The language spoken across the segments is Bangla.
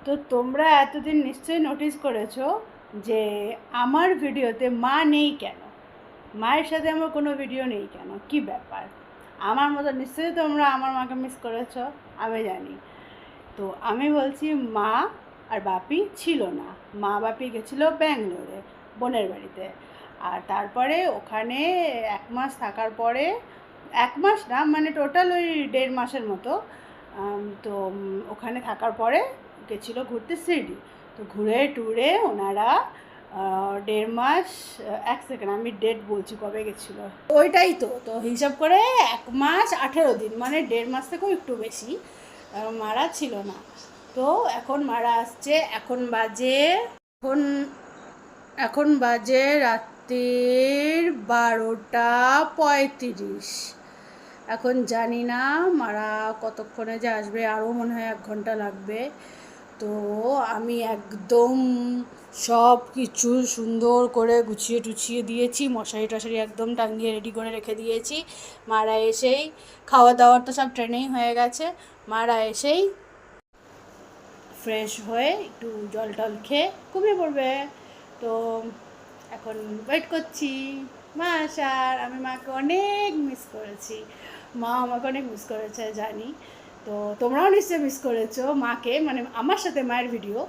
তো তোমরা এতদিন নিশ্চয়ই নোটিস করেছো যে আমার ভিডিওতে মা নেই কেন, মায়ের সাথে আমার কোনো ভিডিও নেই কেন, কি ব্যাপার? আমার মতো নিশ্চয়ই তোমরা আমার মাকে মিস করেছো, আমি জানি। তো আমি বলছি, মা আর বাপি ছিল না। মা বাপি গেছিলো ব্যাঙ্গালোরে বোনের বাড়িতে, আর তারপরে ওখানে 1 মাস থাকার পরে, 1 মাস না মানে টোটাল ওই 1.5 মাসের মতো, তো ওখানে থাকার পরে গেছিলো ঘুরতে শিরডি। তো ঘুরে টুরে ওনারা 1.5 মাস, 1 সেকেন্ড আমি ডেট বলছি কবে গেছিলো, ওইটাই তো তো হিসাব করে 1 মাস 18 দিন, মানে 1.5 মাস থেকেও একটু বেশি মারা ছিল না। তো এখন মারা আসছে, এখন এখন বাজে রাত্রির 12:35। এখন জানি না মারা কতক্ষণে যে আসবে, আরও মনে হয় 1 ঘন্টা লাগবে। তো আমি একদম সব কিছু সুন্দর করে গুছিয়ে টুছিয়ে দিয়েছি, মশারি টশারি একদম টাঙিয়ে রেডি করে রেখে দিয়েছি। মারা এসেই খাওয়া দাওয়ার তো সব ট্রেনেই হয়ে গেছে, মারা এসেই ফ্রেশ হয়ে একটু জল টল খেয়ে ঘুমিয়ে পড়বে। তো এখন ওয়েট করছি মা আসার। আমি মাকে অনেক মিস করেছি, মা আমাকে অনেক মিস করেছে জানি। তো তোমরাও নিশ্চয়ই মিস করেছো মাকে, মানে আমার সাথে মায়ের ভিডিও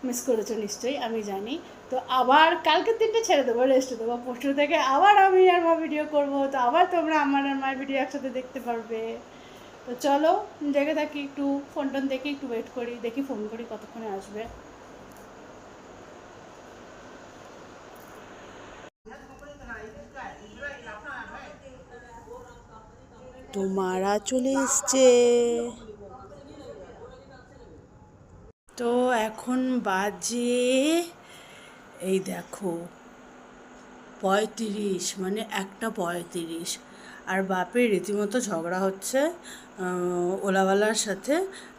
মিস করেছো নিশ্চয়ই, আমি জানি। তো আবার কালকের দিনটা ছেড়ে দেবো, রেস্ট দেবো, পরশু থেকে আবার আমি আর মা ভিডিও করবো, তো আবার তোমরা আমার আর মায়ের ভিডিও একসাথে দেখতে পারবে। তো চলো জেগে থাকি, একটু ফোন টোন দেখি, একটু ওয়েট করি, দেখি ফোন করি কতক্ষণে আসবে। তো মারা চলে এসছে। তো এখন বাজে এই দেখো 35, মানে 1:35। আর বাপের রীতিমতো ঝগড়া হচ্ছে ওলাওয়ালার সাথে,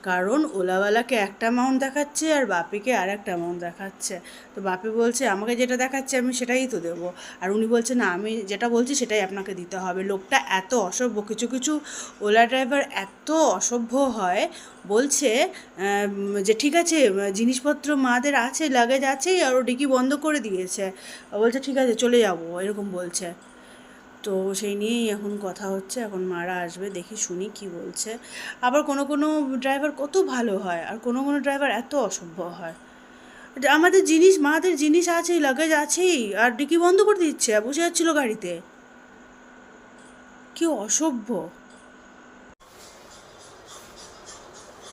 কারণ ওলাওয়ালাকে একটা অ্যামাউন্ট দেখাচ্ছে আর বাপিকে আর একটা অ্যামাউন্ট দেখাচ্ছে। তো বাপি বলছে আমাকে যেটা দেখাচ্ছে আমি সেটাই তো দেবো, আর উনি বলছে না আমি যেটা বলছি সেটাই আপনাকে দিতে হবে। লোকটা এত অসভ্য, কিছু কিছু ওলা ড্রাইভার এত অসভ্য হয়, বলছে যে ঠিক আছে জিনিসপত্র মাদের আছে, লাগেজ আছেই, আর ও ডিকি বন্ধ করে দিয়েছে, বলছে ঠিক আছে চলে যাবো, এরকম বলছে। তো সেই নিয়েই এখন কথা হচ্ছে, এখন মারা আসবে, দেখি শুনি কি বলছে। আবার কোনো কোনো ড্রাইভার কত ভালো হয়, আর কোনো কোনো ড্রাইভার এত অসভ্য হয়। আমাদের জিনিস, মাদের জিনিস আছেই, লাগেজ আছেই, আর ডিকি বন্ধ করে দিচ্ছে, বসে যাচ্ছিলো গাড়িতে, কি অসভ্য।